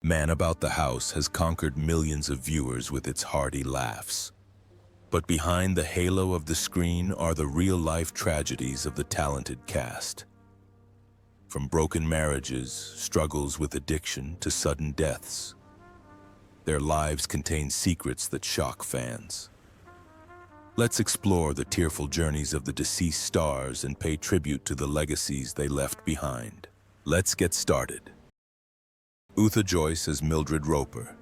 Man About the House has conquered millions of viewers with its hearty laughs. But behind the halo of the screen are the real-life tragedies of the talented cast. From broken marriages, struggles with addiction, to sudden deaths, their lives contain secrets that shock fans. Let's explore the tearful journeys of the deceased stars and pay tribute to the legacies they left behind. Let's get started. Ootha Joyce as Mildred Roper.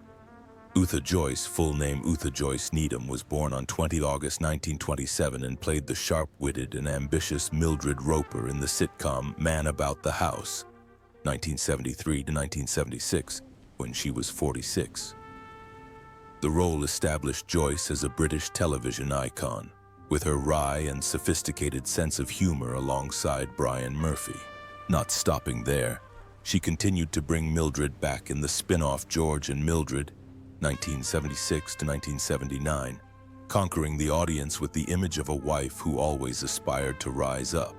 Ootha Joyce, full name Ootha Joyce Needham, was born on 20 August 1927 and played the sharp-witted and ambitious Mildred Roper in the sitcom Man About the House, 1973 to 1976, when she was 46. The role established Joyce as a British television icon, with her wry and sophisticated sense of humor alongside Brian Murphy. Not stopping there, she continued to bring Mildred back in the spin-off George and Mildred, 1976 to 1979, conquering the audience with the image of a wife who always aspired to rise up.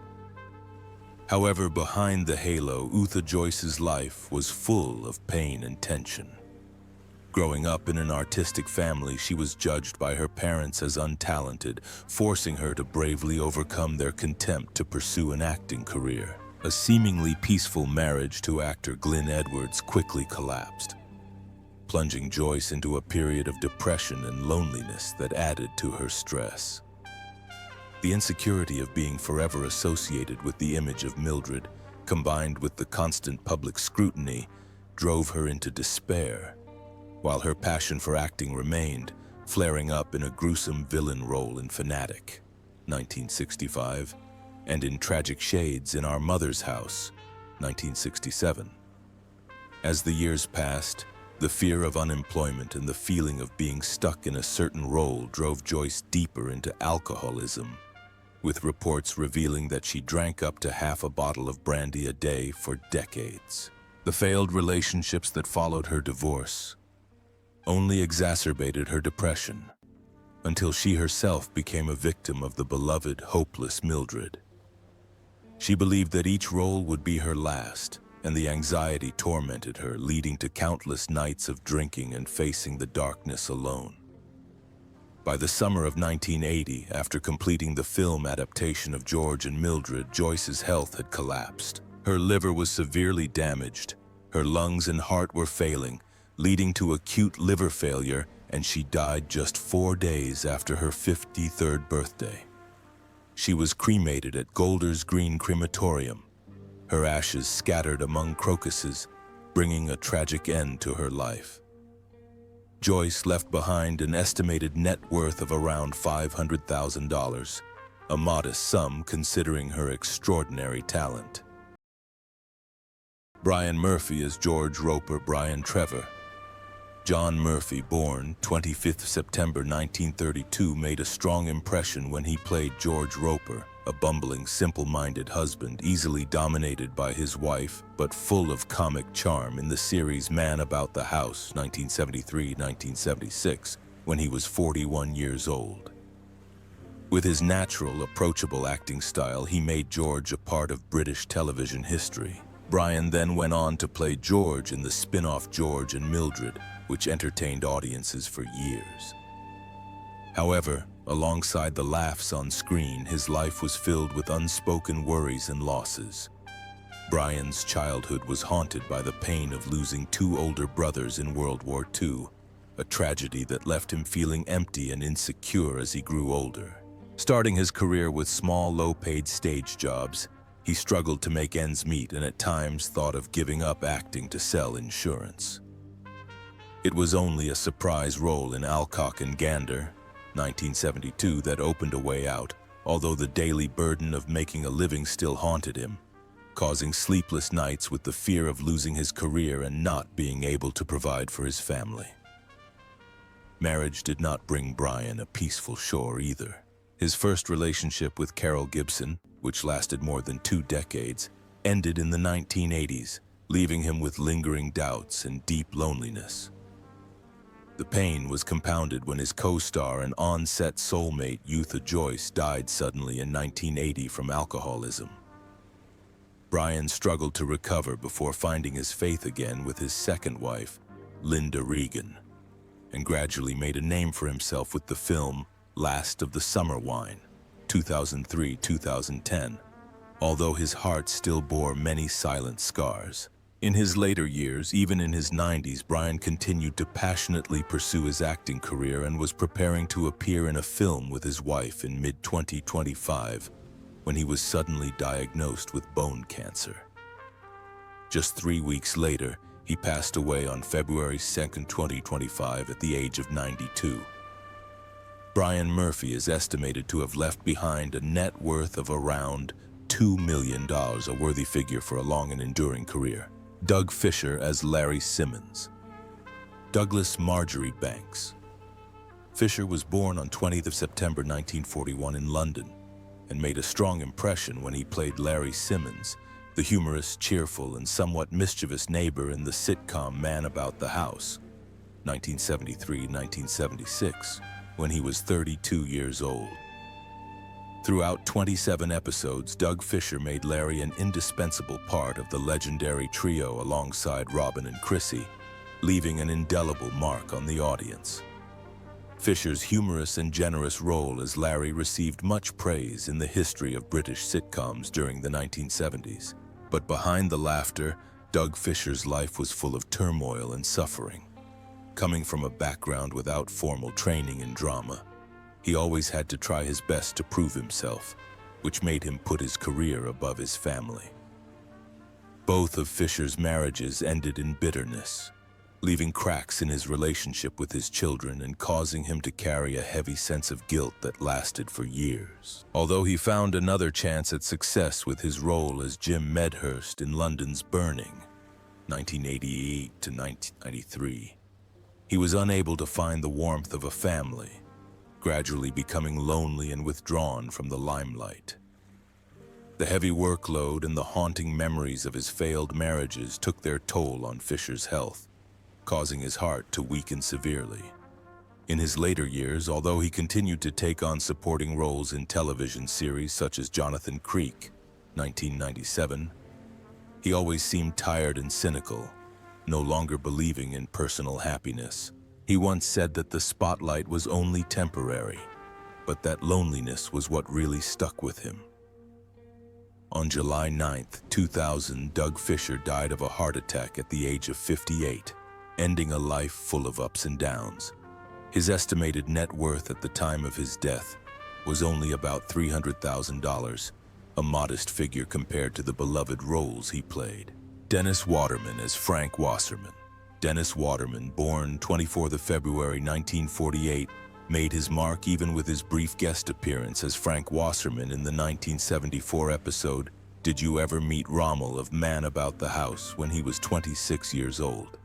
However, behind the halo, Ootha Joyce's life was full of pain and tension. Growing up in an artistic family, she was judged by her parents as untalented, forcing her to bravely overcome their contempt to pursue an acting career. A seemingly peaceful marriage to actor Glyn Edwards quickly collapsed, plunging Joyce into a period of depression and loneliness that added to her stress. The insecurity of being forever associated with the image of Mildred, combined with the constant public scrutiny, drove her into despair, while her passion for acting remained, flaring up in a gruesome villain role in Fanatic, 1965, and in Tragic Shades in Our Mother's House, 1967. As the years passed, the fear of unemployment and the feeling of being stuck in a certain role drove Joyce deeper into alcoholism, with reports revealing that she drank up to half a bottle of brandy a day for decades. The failed relationships that followed her divorce only exacerbated her depression, until she herself became a victim of the beloved, hopeless Mildred. She believed that each role would be her last, and the anxiety tormented her, leading to countless nights of drinking and facing the darkness alone. By the summer of 1980, after completing the film adaptation of George and Mildred, Joyce's health had collapsed. Her liver was severely damaged, her lungs and heart were failing, leading to acute liver failure, and she died just 4 days after her 53rd birthday. She was cremated at Golders Green Crematorium, her ashes scattered among crocuses, bringing a tragic end to her life. Joyce left behind an estimated net worth of around $500,000, a modest sum considering her extraordinary talent. Brian Murphy as George Roper. Brian Trevor. John Murphy, born 25th September 1932, made a strong impression when he played George Roper, a bumbling, simple-minded husband easily dominated by his wife, but full of comic charm in the series Man About the House, 1973-1976, when he was 41 years old. With his natural, approachable acting style, he made George a part of British television history. Brian then went on to play George in the spin-off George and Mildred, which entertained audiences for years. However, alongside the laughs on screen, his life was filled with unspoken worries and losses. Brian's childhood was haunted by the pain of losing 2 older brothers in World War II, a tragedy that left him feeling empty and insecure as he grew older. Starting his career with small, low-paid stage jobs, he struggled to make ends meet and at times thought of giving up acting to sell insurance. It was only a surprise role in Alcock and Gander, 1972, that opened a way out, although the daily burden of making a living still haunted him, causing sleepless nights with the fear of losing his career and not being able to provide for his family. Marriage did not bring Brian a peaceful shore either. His first relationship with Carol Gibson, which lasted more than 2 decades, ended in the 1980s, leaving him with lingering doubts and deep loneliness. The pain was compounded when his co-star and on-set soulmate Ootha Joyce died suddenly in 1980 from alcoholism. Brian struggled to recover before finding his faith again with his second wife, Linda Regan, and gradually made a name for himself with the film Last of the Summer Wine, 2003-2010, although his heart still bore many silent scars. In his later years, even in his 90s, Brian continued to passionately pursue his acting career and was preparing to appear in a film with his wife in mid-2025 when he was suddenly diagnosed with bone cancer. Just 3 weeks later, he passed away on February 2, 2025 at the age of 92. Brian Murphy is estimated to have left behind a net worth of around $2 million, a worthy figure for a long and enduring career. Doug Fisher as Larry Simmons. Douglas Marjorie Banks. Fisher was born on 20th of September 1941 in London and made a strong impression when he played Larry Simmons, the humorous, cheerful, and somewhat mischievous neighbor in the sitcom Man About the House, 1973-1976, when he was 32 years old. Throughout 27 episodes, Doug Fisher made Larry an indispensable part of the legendary trio alongside Robin and Chrissy, leaving an indelible mark on the audience. Fisher's humorous and generous role as Larry received much praise in the history of British sitcoms during the 1970s. But behind the laughter, Doug Fisher's life was full of turmoil and suffering. Coming from a background without formal training in drama, he always had to try his best to prove himself, which made him put his career above his family. Both of Fisher's marriages ended in bitterness, leaving cracks in his relationship with his children and causing him to carry a heavy sense of guilt that lasted for years. Although he found another chance at success with his role as Jim Medhurst in London's Burning, 1988 to 1993, he was unable to find the warmth of a family, gradually becoming lonely and withdrawn from the limelight. The heavy workload and the haunting memories of his failed marriages took their toll on Fisher's health, causing his heart to weaken severely. In his later years, although he continued to take on supporting roles in television series such as Jonathan Creek, 1997, he always seemed tired and cynical, no longer believing in personal happiness. He once said that the spotlight was only temporary, but that loneliness was what really stuck with him. On July 9, 2000, Doug Fisher died of a heart attack at the age of 58, ending a life full of ups and downs. His estimated net worth at the time of his death was only about $300,000, a modest figure compared to the beloved roles he played. Dennis Waterman as Frank Wasserman. Dennis Waterman, born 24th of February 1948, made his mark even with his brief guest appearance as Frank Wasserman in the 1974 episode Did You Ever Meet Rommel of Man About the House when he was 26 years old.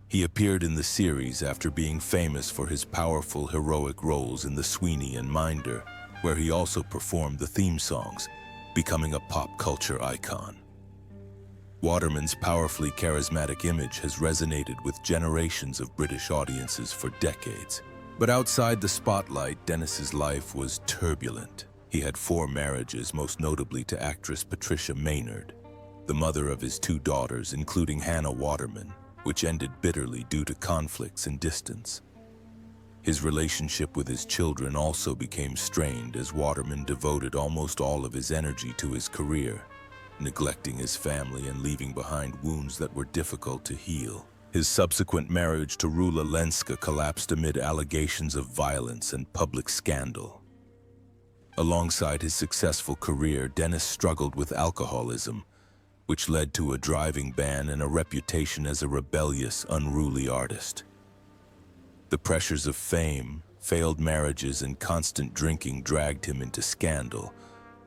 He appeared in the series after being famous for his powerful, heroic roles in The Sweeney and Minder, where he also performed the theme songs, becoming a pop culture icon. Waterman's powerfully charismatic image has resonated with generations of British audiences for decades. But outside the spotlight, Dennis's life was turbulent. He had 4 marriages, most notably to actress Patricia Maynard, the mother of his 2 daughters, including Hannah Waterman, which ended bitterly due to conflicts and distance. His relationship with his children also became strained as Waterman devoted almost all of his energy to his career, neglecting his family and leaving behind wounds that were difficult to heal. His subsequent marriage to Rula Lenska collapsed amid allegations of violence and public scandal. Alongside his successful career, Dennis struggled with alcoholism, which led to a driving ban and a reputation as a rebellious, unruly artist. The pressures of fame, failed marriages, and constant drinking dragged him into scandal,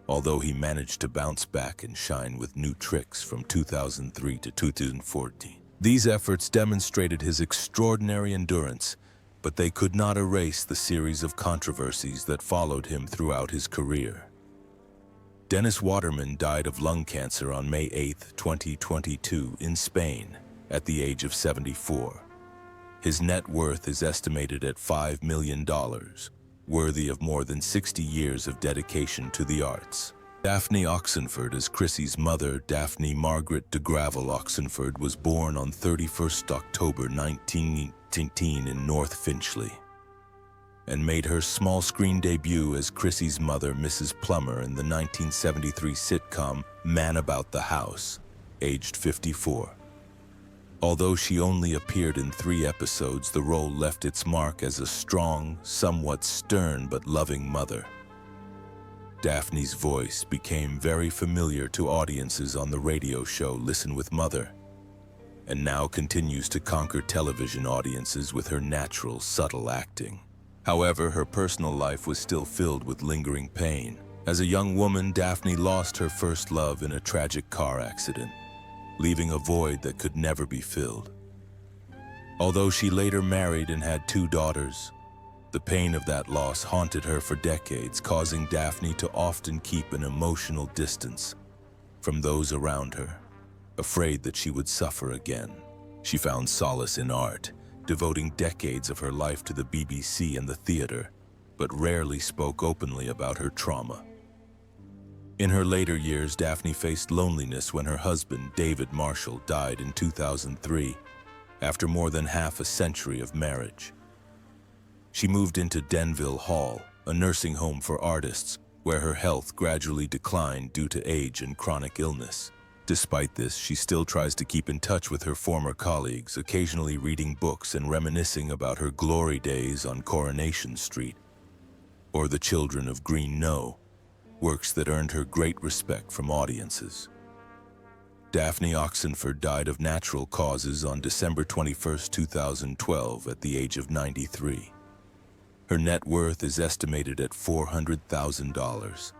although he managed to bounce back and shine with new tricks from 2003 to 2014. These efforts demonstrated his extraordinary endurance, but they could not erase the series of controversies that followed him throughout his career. Dennis Waterman died of lung cancer on May 8, 2022, in Spain, at the age of 74. His net worth is estimated at $5 million, worthy of more than 60 years of dedication to the arts. Daphne Oxenford as Chrissy's mother, Daphne Margaret de Gravel Oxenford, was born on 31st October 1918 in North Finchley, and made her small screen debut as Chrissy's mother, Mrs. Plummer, in the 1973 sitcom Man About the House, aged 54. Although she only appeared in 3 episodes, the role left its mark as a strong, somewhat stern but loving mother. Daphne's voice became very familiar to audiences on the radio show Listen with Mother, and now continues to conquer television audiences with her natural, subtle acting. However, her personal life was still filled with lingering pain. As a young woman, Daphne lost her first love in a tragic car accident, leaving a void that could never be filled. Although she later married and had 2 daughters, the pain of that loss haunted her for decades, causing Daphne to often keep an emotional distance from those around her, afraid that she would suffer again. She found solace in art, devoting decades of her life to the BBC and the theater, but rarely spoke openly about her trauma. In her later years, Daphne faced loneliness when her husband, David Marshall, died in 2003, after more than half a century of marriage. She moved into Denville Hall, a nursing home for artists, where her health gradually declined due to age and chronic illness. Despite this, she still tries to keep in touch with her former colleagues, occasionally reading books and reminiscing about her glory days on Coronation Street, or The Children of Green Knowe, works that earned her great respect from audiences. Daphne Oxenford died of natural causes on December 21, 2012, at the age of 93. Her net worth is estimated at $400,000,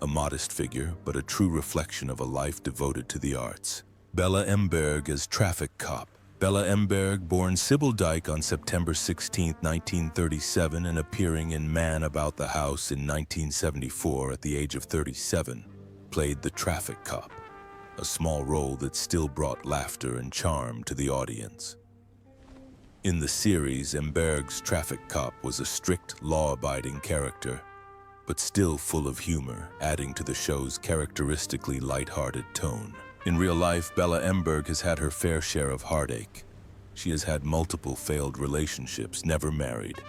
a modest figure, but a true reflection of a life devoted to the arts. Bella Emberg as traffic cop. Bella Emberg, born Sybil Dyke on September 16, 1937, and appearing in Man About the House in 1974 at the age of 37, played the traffic cop, a small role that still brought laughter and charm to the audience. In the series, Emberg's traffic cop was a strict, law-abiding character, but still full of humor, adding to the show's characteristically lighthearted tone. In real life, Bella Emberg has had her fair share of heartache. She has had multiple failed relationships, never married,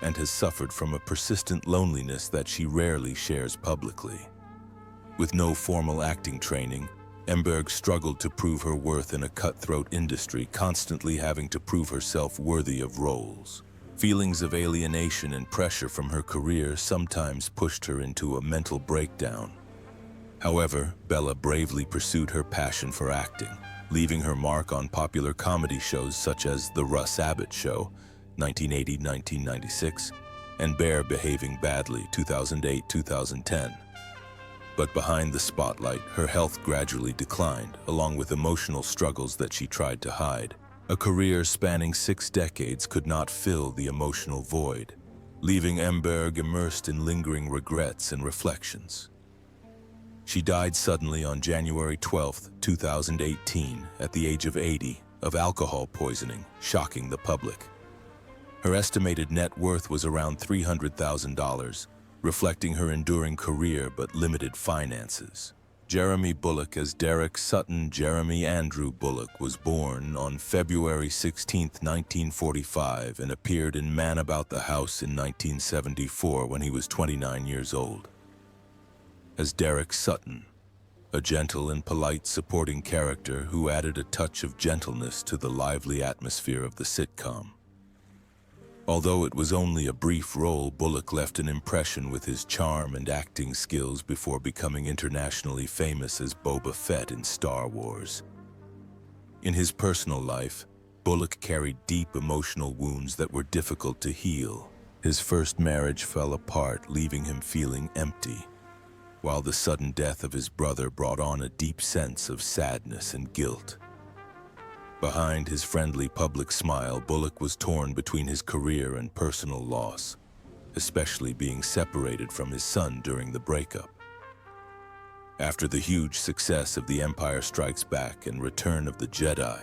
and has suffered from a persistent loneliness that she rarely shares publicly. With no formal acting training, Emberg struggled to prove her worth in a cutthroat industry, constantly having to prove herself worthy of roles. Feelings of alienation and pressure from her career sometimes pushed her into a mental breakdown. However, Bella bravely pursued her passion for acting, leaving her mark on popular comedy shows such as The Russ Abbott Show, 1980-1996, and Bear Behaving Badly, 2008-2010. But behind the spotlight, her health gradually declined, along with emotional struggles that she tried to hide. A career spanning 6 decades could not fill the emotional void, leaving Emberg immersed in lingering regrets and reflections. She died suddenly on January 12, 2018, at the age of 80, of alcohol poisoning, shocking the public. Her estimated net worth was around $300,000, reflecting her enduring career but limited finances. Jeremy Bulloch as Derek Sutton. Jeremy Andrew Bulloch was born on February 16, 1945, and appeared in Man About the House in 1974 when he was 29 years old. As Derek Sutton, a gentle and polite supporting character who added a touch of gentleness to the lively atmosphere of the sitcom. Although it was only a brief role, Bulloch left an impression with his charm and acting skills before becoming internationally famous as Boba Fett in Star Wars. In his personal life, Bulloch carried deep emotional wounds that were difficult to heal. His first marriage fell apart, leaving him feeling empty, while the sudden death of his brother brought on a deep sense of sadness and guilt. Behind his friendly public smile, Bulloch was torn between his career and personal loss, especially being separated from his son during the breakup. After the huge success of The Empire Strikes Back and Return of the Jedi,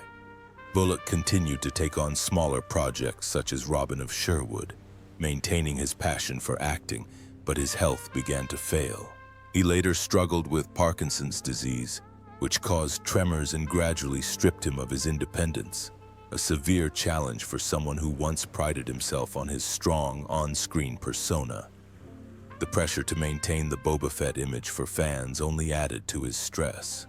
Bulloch continued to take on smaller projects such as Robin of Sherwood, maintaining his passion for acting, but his health began to fail. He later struggled with Parkinson's disease, which caused tremors and gradually stripped him of his independence, a severe challenge for someone who once prided himself on his strong on-screen persona. The pressure to maintain the Boba Fett image for fans only added to his stress.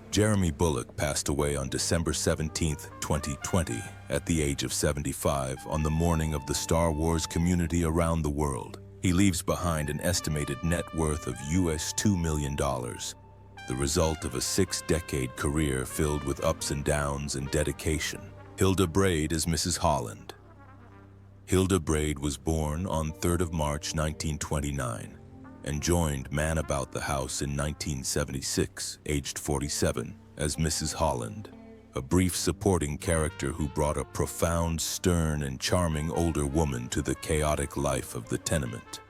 Jeremy Bulloch passed away on December 17, 2020, at the age of 75, on the morning of the Star Wars community around the world. He leaves behind an estimated net worth of US $2 million, the result of a 6-decade career filled with ups and downs and dedication. Hilda Braid is Mrs. Holland. Hilda Braid was born on 3rd of March 1929 and joined Man About the House in 1976, aged 47, as Mrs. Holland, a brief supporting character who brought a profound, stern, and charming older woman to the chaotic life of the tenement.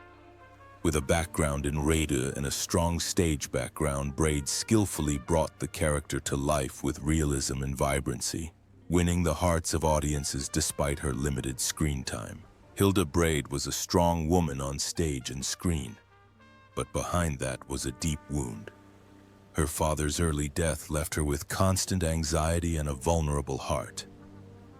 With a background in radio and a strong stage background, Braid skillfully brought the character to life with realism and vibrancy, winning the hearts of audiences despite her limited screen time. Hilda Braid was a strong woman on stage and screen, but behind that was a deep wound. Her father's early death left her with constant anxiety and a vulnerable heart.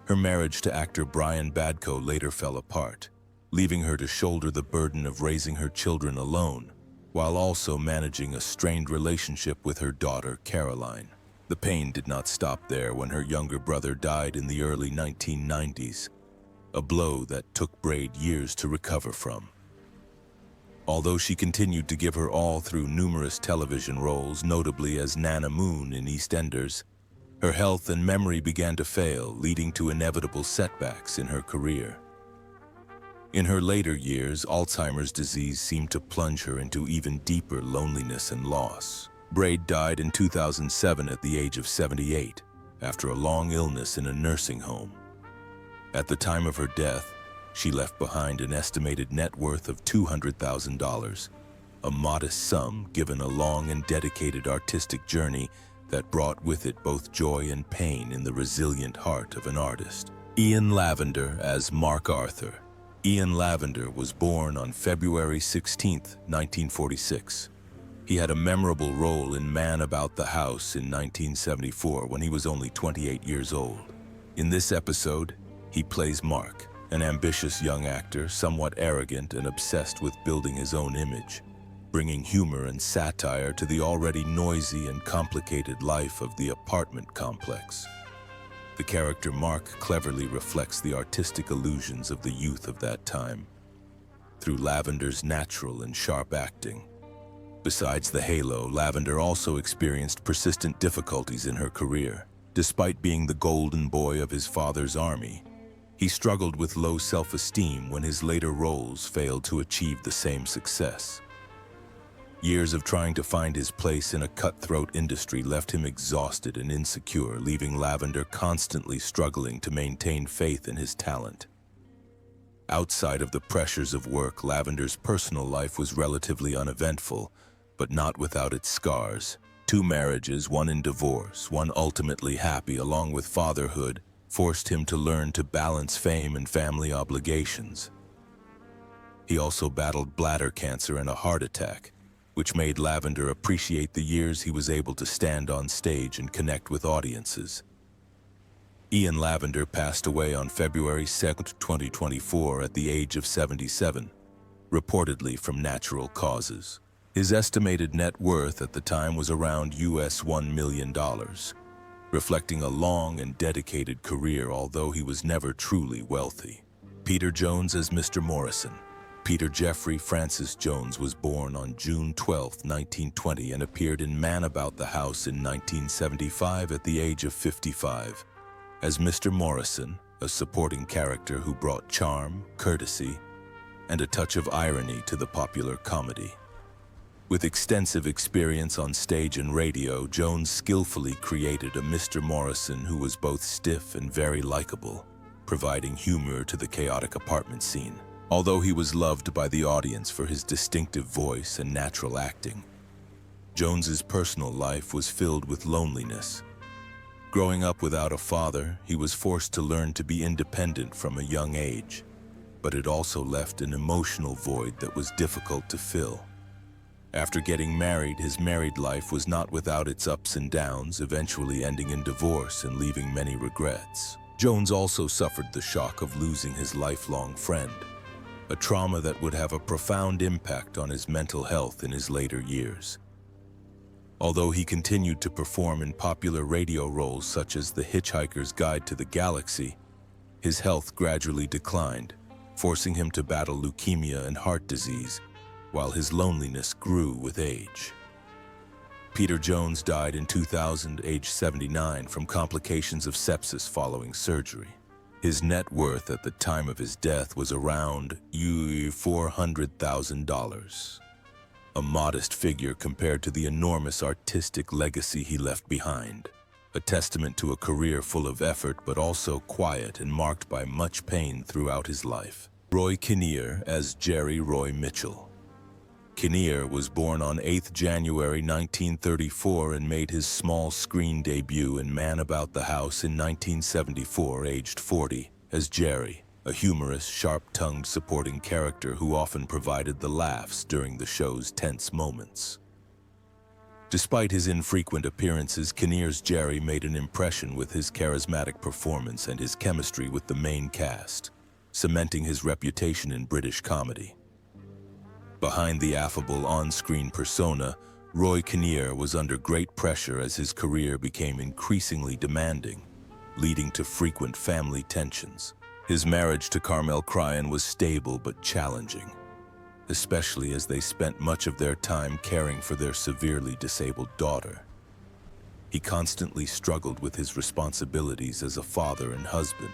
Her marriage to actor Brian Badco later fell apart, leaving her to shoulder the burden of raising her children alone, while also managing a strained relationship with her daughter, Caroline. The pain did not stop there when her younger brother died in the early 1990s, a blow that took Braid years to recover from. Although she continued to give her all through numerous television roles, notably as Nana Moon in EastEnders, her health and memory began to fail, leading to inevitable setbacks in her career. In her later years, Alzheimer's disease seemed to plunge her into even deeper loneliness and loss. Braid died in 2007 at the age of 78, after a long illness in a nursing home. At the time of her death, she left behind an estimated net worth of $200,000, a modest sum given a long and dedicated artistic journey that brought with it both joy and pain in the resilient heart of an artist. Ian Lavender as Mark Arthur. Ian Lavender was born on February 16, 1946. He had a memorable role in Man About the House in 1974 when he was only 28 years old. In this episode, he plays Mark, an ambitious young actor, somewhat arrogant and obsessed with building his own image, bringing humor and satire to the already noisy and complicated life of the apartment complex. The character Mark cleverly reflects the artistic illusions of the youth of that time, through Lavender's natural and sharp acting. Besides the halo, Lavender also experienced persistent difficulties in her career. Despite being the golden boy of his father's army, he struggled with low self-esteem when his later roles failed to achieve the same success. Years of trying to find his place in a cutthroat industry left him exhausted and insecure, leaving Lavender constantly struggling to maintain faith in his talent. Outside of the pressures of work, Lavender's personal life was relatively uneventful, but not without its scars. 2 marriages, one in divorce, one ultimately happy, along with fatherhood, forced him to learn to balance fame and family obligations. He also battled bladder cancer and a heart attack, which made Lavender appreciate the years he was able to stand on stage and connect with audiences. Ian Lavender passed away on February 2, 2024 at the age of 77, reportedly from natural causes. His estimated net worth at the time was around US $1 million, reflecting a long and dedicated career, although he was never truly wealthy. Peter Jones as Mr. Morrison. Peter Jeffrey Francis Jones was born on June 12, 1920 and appeared in Man About the House in 1975 at the age of 55. As Mr. Morrison, a supporting character who brought charm, courtesy, and a touch of irony to the popular comedy. With extensive experience on stage and radio, Jones skillfully created a Mr. Morrison who was both stiff and very likable, providing humor to the chaotic apartment scene. Although he was loved by the audience for his distinctive voice and natural acting, Jones's personal life was filled with loneliness. Growing up without a father, he was forced to learn to be independent from a young age, but it also left an emotional void that was difficult to fill. After getting married, his married life was not without its ups and downs, eventually ending in divorce and leaving many regrets. Jones also suffered the shock of losing his lifelong friend, a trauma that would have a profound impact on his mental health in his later years. Although he continued to perform in popular radio roles such as The Hitchhiker's Guide to the Galaxy, his health gradually declined, forcing him to battle leukemia and heart disease, while his loneliness grew with age. Peter Jones died in 2000, aged 79, from complications of sepsis following surgery. His net worth at the time of his death was around $400,000. A modest figure compared to the enormous artistic legacy he left behind, a testament to a career full of effort but also quiet and marked by much pain throughout his life. Roy Kinnear as Jerry Roy Mitchell. Kinnear was born on 8 January 1934 and made his small screen debut in Man About the House in 1974, aged 40, as Jerry, a humorous, sharp-tongued supporting character who often provided the laughs during the show's tense moments. Despite his infrequent appearances, Kinnear's Jerry made an impression with his charismatic performance and his chemistry with the main cast, cementing his reputation in British comedy. Behind the affable on-screen persona, Roy Kinnear was under great pressure as his career became increasingly demanding, leading to frequent family tensions. His marriage to Carmel Cryan was stable but challenging, especially as they spent much of their time caring for their severely disabled daughter. He constantly struggled with his responsibilities as a father and husband,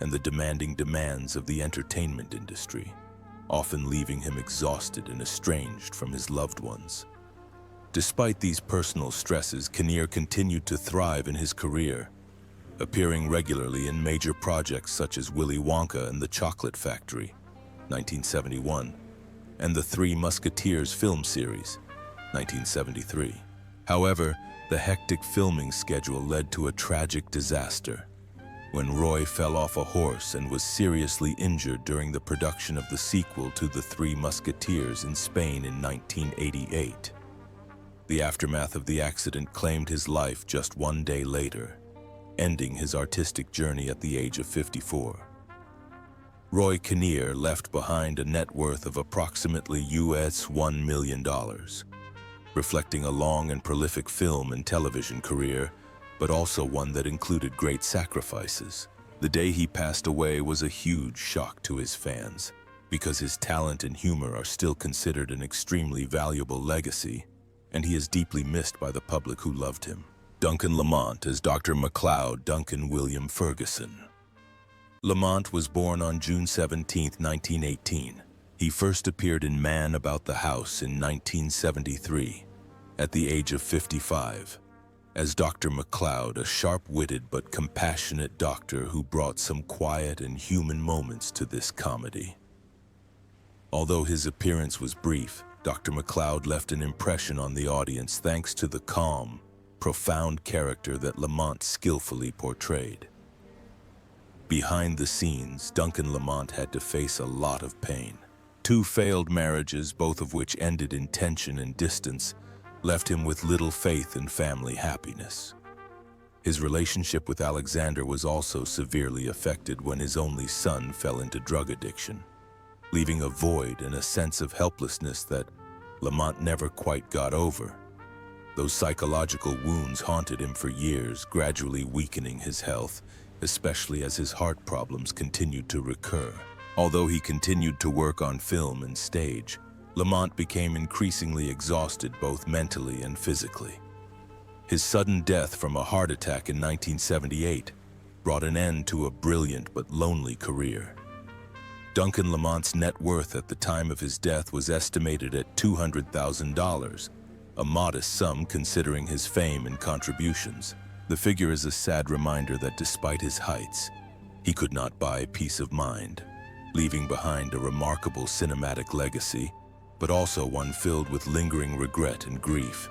and the demanding demands of the entertainment industry, often leaving him exhausted and estranged from his loved ones. Despite these personal stresses, Kinnear continued to thrive in his career, appearing regularly in major projects such as Willy Wonka and the Chocolate Factory, 1971, and the Three Musketeers film series, 1973. However, the hectic filming schedule led to a tragic disaster when Roy fell off a horse and was seriously injured during the production of the sequel to The Three Musketeers in Spain in 1988. The aftermath of the accident claimed his life just one day later, ending his artistic journey at the age of 54. Roy Kinnear left behind a net worth of approximately $1 million, reflecting a long and prolific film and television career, but also one that included great sacrifices. The day he passed away was a huge shock to his fans, because his talent and humor are still considered an extremely valuable legacy, and he is deeply missed by the public who loved him. Duncan Lamont as Dr. MacLeod Duncan William Ferguson. Lamont was born on June 17, 1918. He first appeared in Man About the House in 1973, at the age of 55. As Dr. MacLeod, a sharp-witted but compassionate doctor who brought some quiet and human moments to this comedy. Although his appearance was brief, Dr. MacLeod left an impression on the audience thanks to the calm, profound character that Lamont skillfully portrayed. Behind the scenes, Duncan Lamont had to face a lot of pain. 2 failed marriages, both of which ended in tension and distance, left him with little faith in family happiness. His relationship with Alexander was also severely affected when his only son fell into drug addiction, leaving a void and a sense of helplessness that Lamont never quite got over. Those psychological wounds haunted him for years, gradually weakening his health, especially as his heart problems continued to recur. Although he continued to work on film and stage, Lamont became increasingly exhausted both mentally and physically. His sudden death from a heart attack in 1978 brought an end to a brilliant but lonely career. Duncan Lamont's net worth at the time of his death was estimated at $200,000, a modest sum considering his fame and contributions. The figure is a sad reminder that despite his heights, he could not buy peace of mind, leaving behind a remarkable cinematic legacy, but also one filled with lingering regret and grief.